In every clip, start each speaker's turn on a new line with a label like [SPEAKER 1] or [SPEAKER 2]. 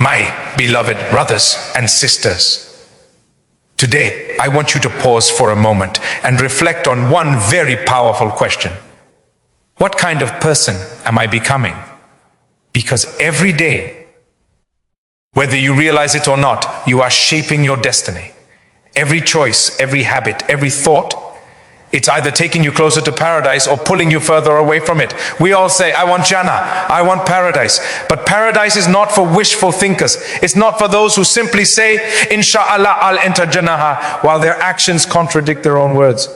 [SPEAKER 1] My beloved brothers and sisters, today I want you to pause for a moment and reflect on one very powerful question. What kind of person am I becoming? Because every day, whether you realize it or not, you are shaping your destiny. Every choice, every habit, every thought, it's either taking you closer to paradise or pulling you further away from it. We all say, I want Jannah, I want paradise. But paradise is not for wishful thinkers. It's not for those who simply say, Inshallah, I'll enter Jannah, while their actions contradict their own words.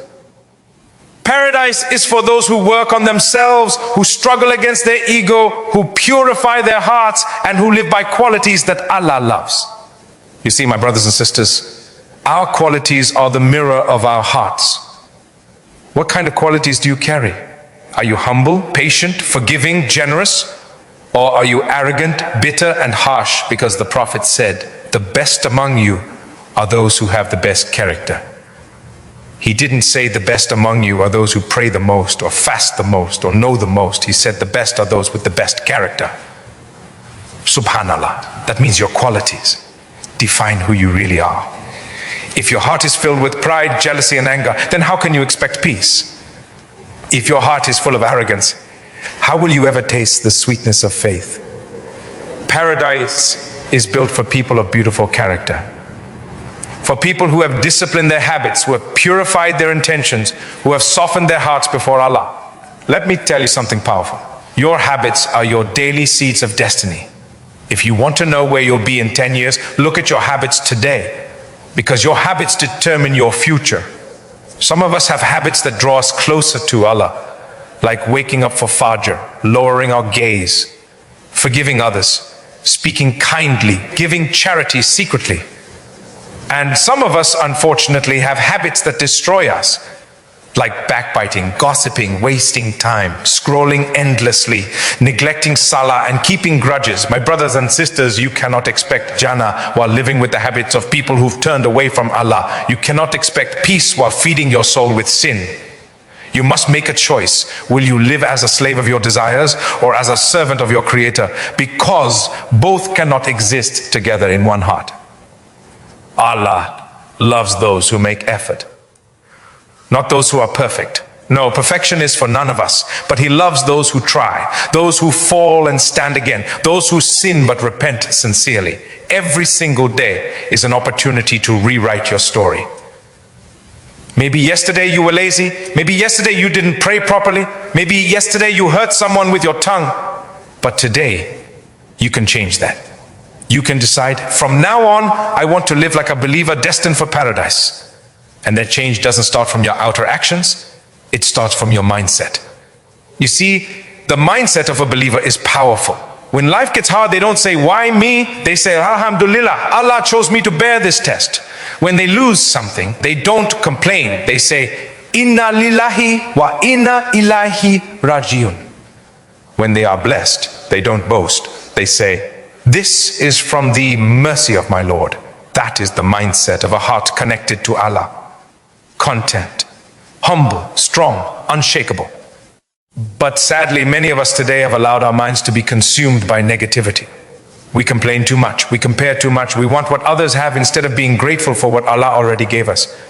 [SPEAKER 1] Paradise is for those who work on themselves, who struggle against their ego, who purify their hearts, and who live by qualities that Allah loves. You see, my brothers and sisters, our qualities are the mirror of our hearts. What kind of qualities do you carry? Are you humble, patient, forgiving, generous? Or are you arrogant, bitter, and harsh? Because the Prophet said, the best among you are those who have the best character. He didn't say the best among you are those who pray the most, or fast the most, or know the most. He said the best are those with the best character. Subhanallah. That means your qualities define who you really are. If your heart is filled with pride, jealousy, and anger, then how can you expect peace? If your heart is full of arrogance, how will you ever taste the sweetness of faith? Paradise is built for people of beautiful character. For people who have disciplined their habits, who have purified their intentions, who have softened their hearts before Allah. Let me tell you something powerful. Your habits are your daily seeds of destiny. If you want to know where you'll be in 10 years, look at your habits today. Because your habits determine your future. Some of us have habits that draw us closer to Allah, like waking up for Fajr, lowering our gaze, forgiving others, speaking kindly, giving charity secretly. And some of us, unfortunately, have habits that destroy us, like backbiting, gossiping, wasting time, scrolling endlessly, neglecting salah, and keeping grudges. My brothers and sisters, you cannot expect Jannah while living with the habits of people who've turned away from Allah. You cannot expect peace while feeding your soul with sin. You must make a choice. Will you live as a slave of your desires or as a servant of your Creator? Because both cannot exist together in one heart. Allah loves those who make effort, not those who are perfect. No, perfection is for none of us, but He loves those who try, those who fall and stand again, those who sin but repent sincerely. Every single day is an opportunity to rewrite your story. Maybe yesterday you were lazy, maybe yesterday you didn't pray properly, maybe yesterday you hurt someone with your tongue, but today you can change that. You can decide, from now on, I want to live like a believer destined for paradise. And that change doesn't start from your outer actions, it starts from your mindset. You see, the mindset of a believer is powerful. When life gets hard, they don't say, why me? They say, Alhamdulillah, Allah chose me to bear this test. When they lose something, they don't complain. They say, Inna lillahi wa inna ilahi rajiun. When they are blessed, they don't boast. They say, this is from the mercy of my Lord. That is the mindset of a heart connected to Allah. Content, humble, strong, unshakable. But sadly, many of us today have allowed our minds to be consumed by negativity. We complain too much, we compare too much, we want what others have instead of being grateful for what Allah already gave us.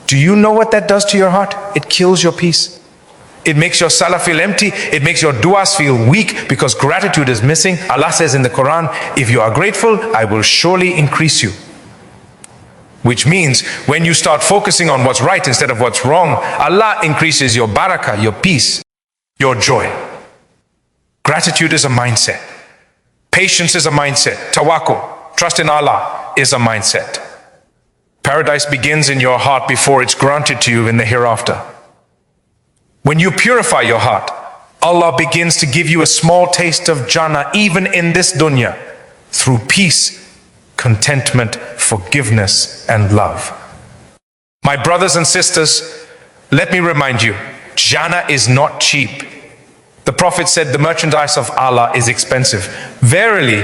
[SPEAKER 1] Do you know what that does to your heart? It kills your peace. It makes your salah feel empty. It makes your du'as feel weak because gratitude is missing. Allah says in the Quran, if you are grateful, I will surely increase you. Which means when you start focusing on what's right instead of what's wrong, Allah increases your barakah, your peace, your joy. Gratitude is a mindset. Patience is a mindset. Tawakkul, trust in Allah, is a mindset. Paradise begins in your heart before it's granted to you in the hereafter. When you purify your heart, Allah begins to give you a small taste of Jannah even in this dunya through peace, contentment, forgiveness, and love. My brothers and sisters, let me remind you, Jannah is not cheap. The Prophet said the merchandise of Allah is expensive. Verily,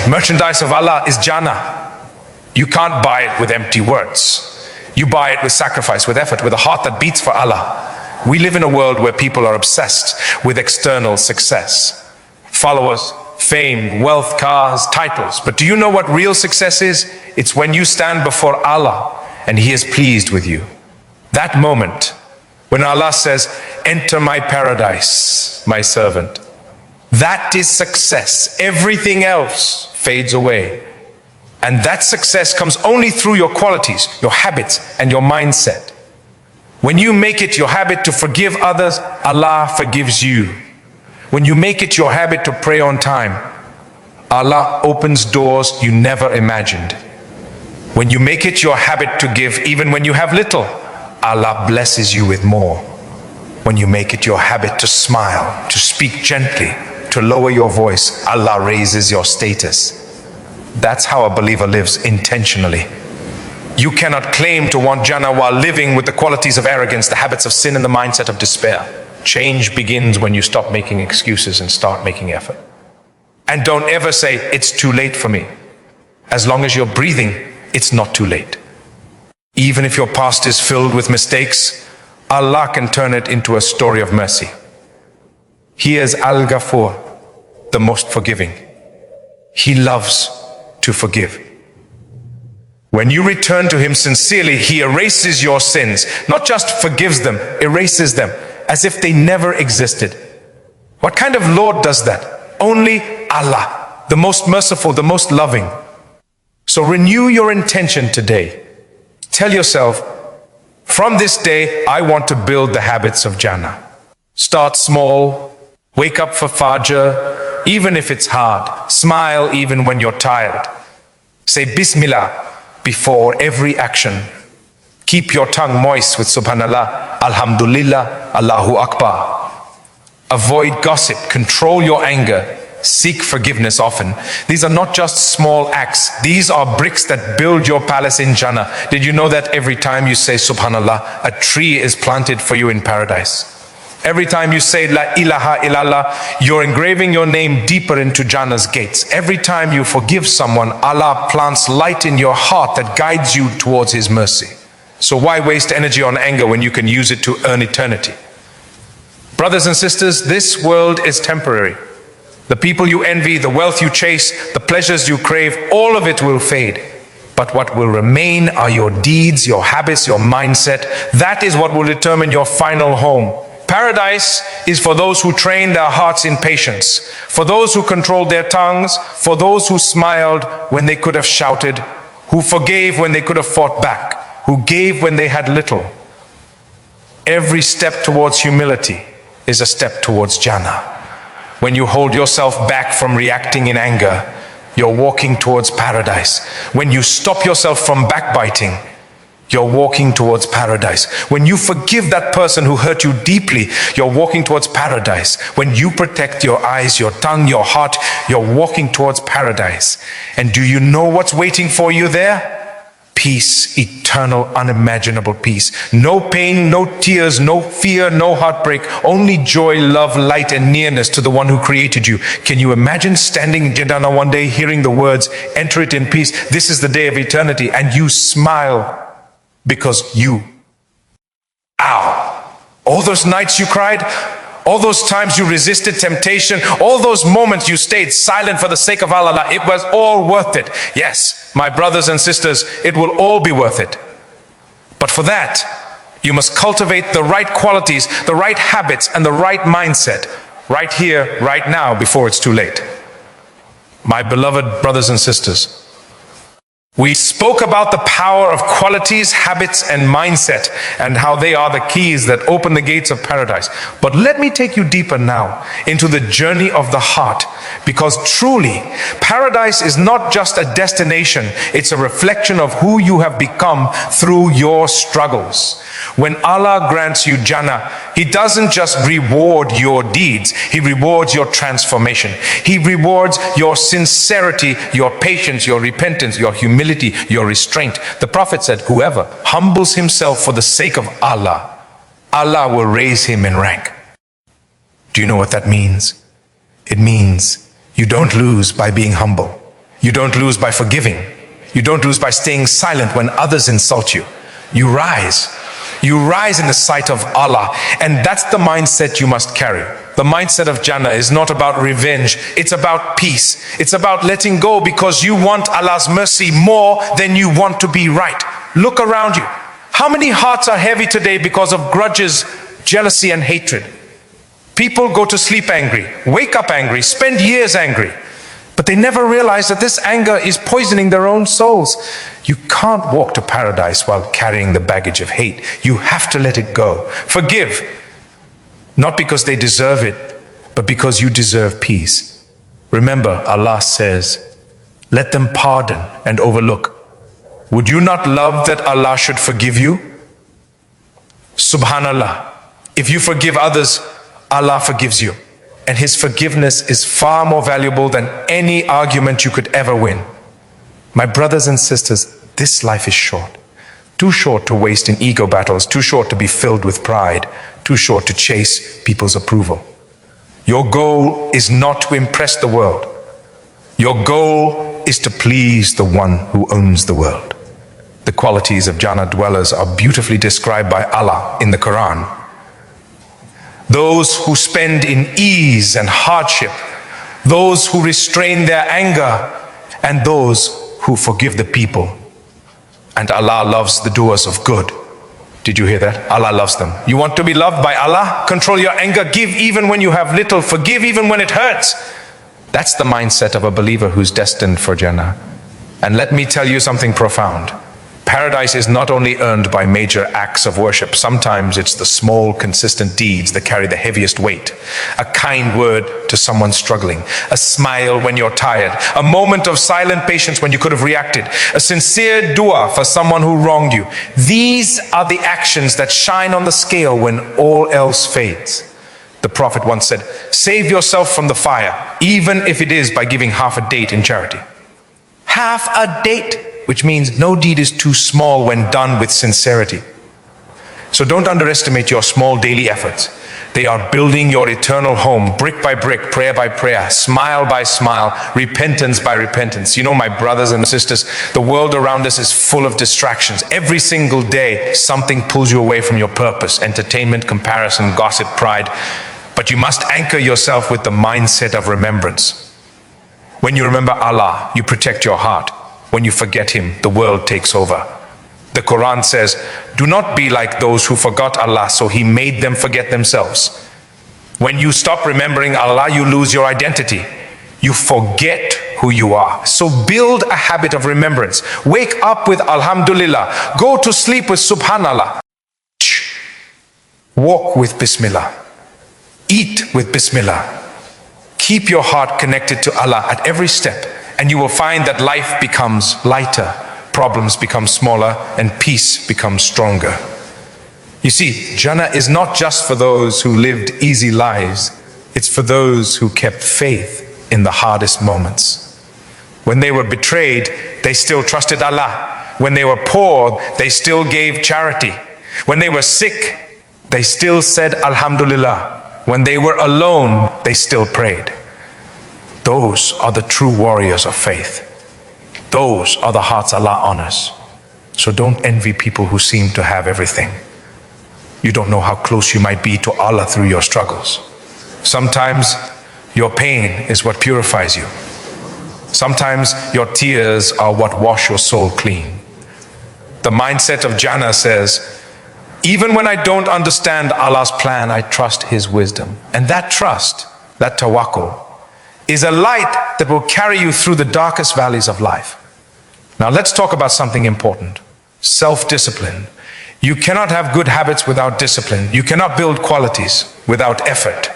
[SPEAKER 1] merchandise of Allah is Jannah. You can't buy it with empty words. You buy it with sacrifice, with effort, with a heart that beats for Allah. We live in a world where people are obsessed with external success. Followers, fame, wealth, cars, titles. But do you know what real success is? It's when you stand before Allah and He is pleased with you. That moment when Allah says, enter my paradise, my servant. That is success. Everything else fades away. And that success comes only through your qualities, your habits, and your mindset. When you make it your habit to forgive others, Allah forgives you. When you make it your habit to pray on time, Allah opens doors you never imagined. When you make it your habit to give even when you have little, Allah blesses you with more. When you make it your habit to smile, to speak gently, to lower your voice, Allah raises your status. That's how a believer lives intentionally. You cannot claim to want Jannah while living with the qualities of arrogance, the habits of sin, and the mindset of despair. Change begins when you stop making excuses and start making effort. And don't ever say, it's too late for me. As long as you're breathing, it's not too late. Even if your past is filled with mistakes, Allah can turn it into a story of mercy. He is Al-Ghafur, the most forgiving. He loves to forgive. When you return to Him sincerely, He erases your sins, not just forgives them, erases them, as if they never existed. What kind of Lord does that? Only Allah, the most merciful, the most loving. So renew your intention today. Tell yourself, from this day, I want to build the habits of Jannah. Start small, wake up for Fajr, even if it's hard. Smile even when you're tired. Say Bismillah before every action. Keep your tongue moist with Subhanallah, Alhamdulillah, Allahu Akbar. Avoid gossip, control your anger, seek forgiveness often. These are not just small acts. These are bricks that build your palace in Jannah. Did you know that every time you say Subhanallah, a tree is planted for you in paradise? Every time you say La ilaha illallah, you're engraving your name deeper into Jannah's gates. Every time you forgive someone, Allah plants light in your heart that guides you towards His mercy. So why waste energy on anger when you can use it to earn eternity? Brothers and sisters, this world is temporary. The people you envy, the wealth you chase, the pleasures you crave, all of it will fade. But what will remain are your deeds, your habits, your mindset. That is what will determine your final home. Paradise is for those who train their hearts in patience, for those who controlled their tongues, for those who smiled when they could have shouted, who forgave when they could have fought back, who gave when they had little. Every step towards humility is a step towards Jannah. When you hold yourself back from reacting in anger, you're walking towards paradise. When you stop yourself from backbiting, you're walking towards paradise. When you forgive that person who hurt you deeply, you're walking towards paradise. When you protect your eyes, your tongue, your heart, you're walking towards paradise. And do you know what's waiting for you there? Peace, eternal, unimaginable peace. No pain, no tears, no fear, no heartbreak. Only joy, love, light, and nearness to the one who created you. Can you imagine standing in Jannah one day, hearing the words, enter it in peace, this is the day of eternity, and you smile because you, all those nights you cried, all those times you resisted temptation, all those moments you stayed silent for the sake of Allah, it was all worth it. Yes, my brothers and sisters, it will all be worth it. But for that, you must cultivate the right qualities, the right habits, and the right mindset, right here, right now, before it's too late. My beloved brothers and sisters, we spoke about the power of qualities, habits, and mindset, and how they are the keys that open the gates of paradise. But let me take you deeper now into the journey of the heart, because truly, paradise is not just a destination, it's a reflection of who you have become through your struggles. When Allah grants you Jannah, He doesn't just reward your deeds, He rewards your transformation. He rewards your sincerity, your patience, your repentance, your humility, your restraint. The Prophet said, whoever humbles himself for the sake of Allah, Allah will raise him in rank. Do you know what that means? It means you don't lose by being humble. You don't lose by forgiving. You don't lose by staying silent when others insult you. You rise. You rise in the sight of Allah, and that's the mindset you must carry. the mindset of Jannah is not about revenge. It's about peace. It's about letting go because you want Allah's mercy more than you want to be right. Look around you. How many hearts are heavy today because of grudges, jealousy, and hatred? People go to sleep angry, wake up angry, spend years angry, but they never realize that this anger is poisoning their own souls. You can't walk to paradise while carrying the baggage of hate. You have to let it go. Forgive, not because they deserve it, but because you deserve peace. Remember, Allah says, let them pardon and overlook. Would you not love that Allah should forgive you? Subhanallah. If you forgive others, Allah forgives you. And His forgiveness is far more valuable than any argument you could ever win. My brothers and sisters, this life is short. Too short to waste in ego battles, too short to be filled with pride, too short to chase people's approval. Your goal is not to impress the world. Your goal is to please the one who owns the world. The qualities of Jannah dwellers are beautifully described by Allah in the Quran. Those who spend in ease and hardship, those who restrain their anger, and those who forgive the people. And Allah loves the doers of good. Did you hear that? Allah loves them. You want to be loved by Allah? Control your anger. Give even when you have little. Forgive even when it hurts. That's the mindset of a believer who's destined for Jannah. And let me tell you something profound. Paradise is not only earned by major acts of worship. Sometimes it's the small, consistent deeds that carry the heaviest weight. A kind word to someone struggling. A smile when you're tired. A moment of silent patience when you could have reacted. A sincere dua for someone who wronged you. These are the actions that shine on the scale when all else fades. The Prophet once said, save yourself from the fire, even if it is by giving half a date in charity. Half a date, which means no deed is too small when done with sincerity. So don't underestimate your small daily efforts. They are building your eternal home, brick by brick, prayer by prayer, smile by smile, repentance by repentance. You know, my brothers and sisters, the world around us is full of distractions. Every single day, something pulls you away from your purpose: entertainment, comparison, gossip, pride. But you must anchor yourself with the mindset of remembrance. When you remember Allah, you protect your heart. When you forget Him, the world takes over. The Quran says, do not be like those who forgot Allah, so He made them forget themselves. When you stop remembering Allah, you lose your identity. You forget who you are. So build a habit of remembrance. Wake up with Alhamdulillah. Go to sleep with Subhanallah. Walk with Bismillah. Eat with Bismillah. Keep your heart connected to Allah at every step, and you will find that life becomes lighter, problems become smaller, and peace becomes stronger. You see, Jannah is not just for those who lived easy lives. It's for those who kept faith in the hardest moments. When they were betrayed, they still trusted Allah. When they were poor, they still gave charity. When they were sick, they still said Alhamdulillah. When they were alone, they still prayed. Those are the true warriors of faith. Those are the hearts Allah honors. So don't envy people who seem to have everything. You don't know how close you might be to Allah through your struggles. Sometimes your pain is what purifies you. Sometimes your tears are what wash your soul clean. The mindset of Jannah says, even when I don't understand Allah's plan, I trust His wisdom. And that trust, that tawakkul, is a light that will carry you through the darkest valleys of life. Now let's talk about something important: self-discipline. You cannot have good habits without discipline. You cannot build qualities without effort.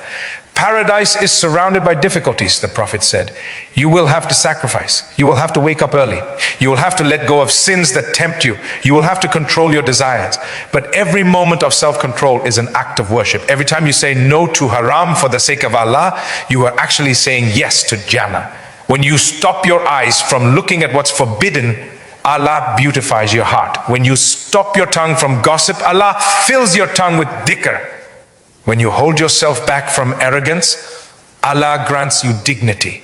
[SPEAKER 1] Paradise is surrounded by difficulties, the Prophet said. You will have to sacrifice. You will have to wake up early. You will have to let go of sins that tempt you. You will have to control your desires. But every moment of self-control is an act of worship. Every time you say no to haram for the sake of Allah, you are actually saying yes to Jannah. When you stop your eyes from looking at what's forbidden, Allah beautifies your heart. When you stop your tongue from gossip, Allah fills your tongue with dhikr. When you hold yourself back from arrogance, Allah grants you dignity.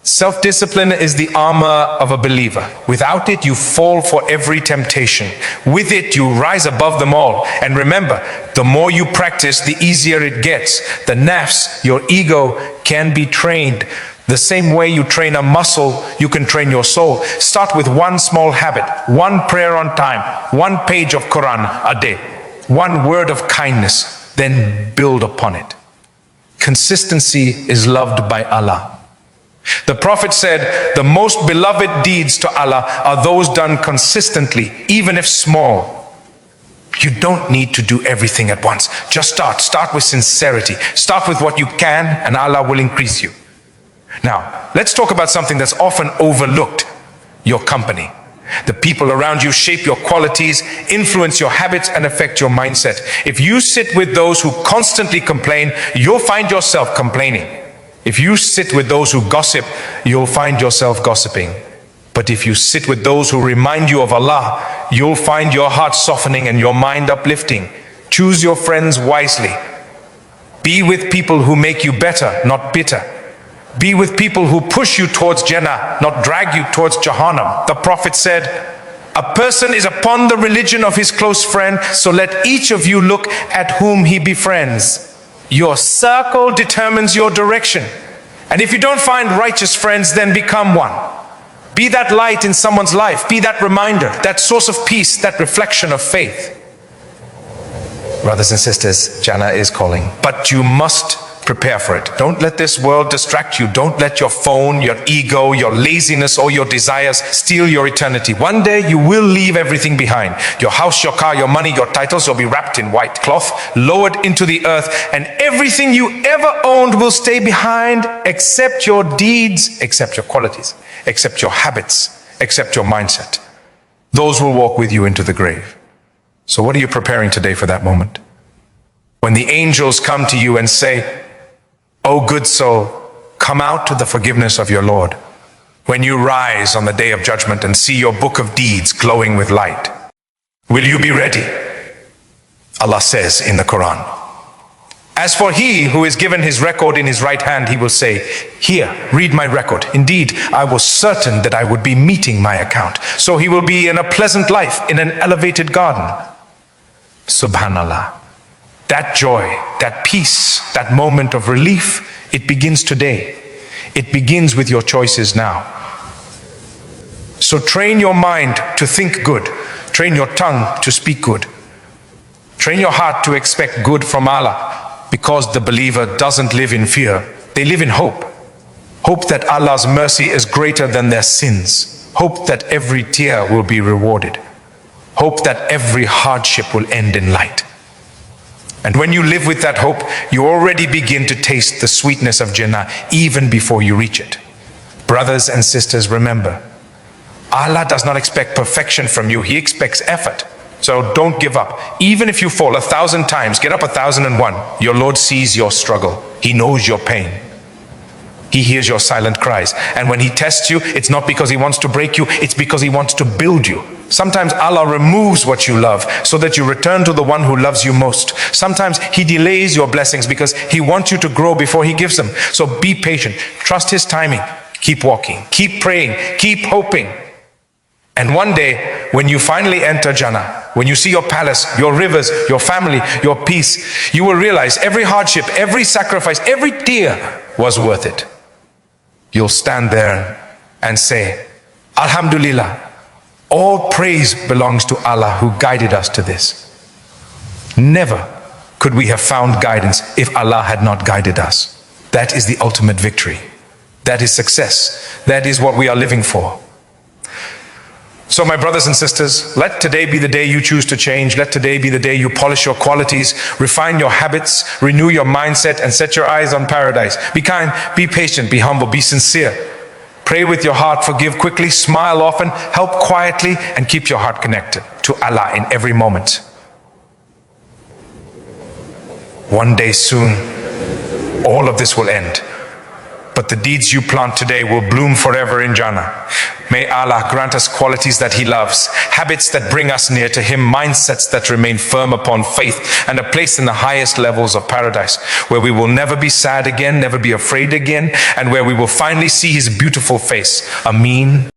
[SPEAKER 1] Self-discipline is the armor of a believer. Without it, you fall for every temptation. With it, you rise above them all. And remember, the more you practice, the easier it gets. The nafs, your ego, can be trained. The same way you train a muscle, you can train your soul. Start with one small habit, one prayer on time, one page of Quran a day, one word of kindness, then build upon it. Consistency is loved by Allah. The Prophet said, the most beloved deeds to Allah are those done consistently, even if small. You don't need to do everything at once. Just start. Start with sincerity. Start with what you can, and Allah will increase you. Now, let's talk about something that's often overlooked: your company. The people around you shape your qualities, influence your habits, and affect your mindset. If you sit with those who constantly complain, you'll find yourself complaining. If you sit with those who gossip, you'll find yourself gossiping. But if you sit with those who remind you of Allah, you'll find your heart softening and your mind uplifting. Choose your friends wisely. Be with people who make you better, not bitter. Be with people who push you towards Jannah, not drag you towards Jahannam. The Prophet said, a person is upon the religion of his close friend, so let each of you look at whom he befriends. Your circle determines your direction. And if you don't find righteous friends, then become one. Be that light in someone's life. Be that reminder, that source of peace, that reflection of faith. Brothers and sisters, Jannah is calling. But you must prepare for it. Don't let this world distract you. Don't let your phone, your ego, your laziness, or your desires steal your eternity. One day you will leave everything behind. Your house, your car, your money, your titles will be wrapped in white cloth, lowered into the earth, and everything you ever owned will stay behind except your deeds, except your qualities, except your habits, except your mindset. Those will walk with you into the grave. So what are you preparing today for that moment? When the angels come to you and say, "O good soul, come out to the forgiveness of your Lord." When you rise on the day of judgment and see your book of deeds glowing with light, will you be ready? Allah says in the Quran, as for he who is given his record in his right hand, he will say, "Here, read my record. Indeed, I was certain that I would be meeting my account." So he will be in a pleasant life, in an elevated garden. Subhanallah. That joy, that peace, that moment of relief, it begins today. It begins with your choices now. So train your mind to think good. Train your tongue to speak good. Train your heart to expect good from Allah, because the believer doesn't live in fear. They live in hope. Hope that Allah's mercy is greater than their sins. Hope that every tear will be rewarded. Hope that every hardship will end in light. And when you live with that hope, you already begin to taste the sweetness of Jannah even before you reach it. Brothers and sisters, remember, Allah does not expect perfection from you. He expects effort. So don't give up. Even if you fall 1,000 times, get up 1,001. Your Lord sees your struggle. He knows your pain. He hears your silent cries. And when He tests you, it's not because He wants to break you, it's because He wants to build you. Sometimes Allah removes what you love so that you return to the one who loves you most. Sometimes He delays your blessings because He wants you to grow before He gives them. So be patient. Trust His timing. Keep walking. Keep praying. Keep hoping. And one day, when you finally enter Jannah, when you see your palace, your rivers, your family, your peace, you will realize every hardship, every sacrifice, every tear was worth it. You'll stand there and say, Alhamdulillah, all praise belongs to Allah who guided us to this. Never could we have found guidance if Allah had not guided us. That is the ultimate victory. That is success. That is what we are living for. So my brothers and sisters, let today be the day you choose to change. Let today be the day you polish your qualities, refine your habits, renew your mindset, and set your eyes on paradise. Be kind, be patient, be humble, be sincere. Pray with your heart, forgive quickly, smile often, help quietly, and keep your heart connected to Allah in every moment. One day soon, all of this will end. But the deeds you plant today will bloom forever in Jannah. May Allah grant us qualities that He loves, habits that bring us near to Him, mindsets that remain firm upon faith, and a place in the highest levels of paradise, where we will never be sad again, never be afraid again, and where we will finally see His beautiful face. Ameen.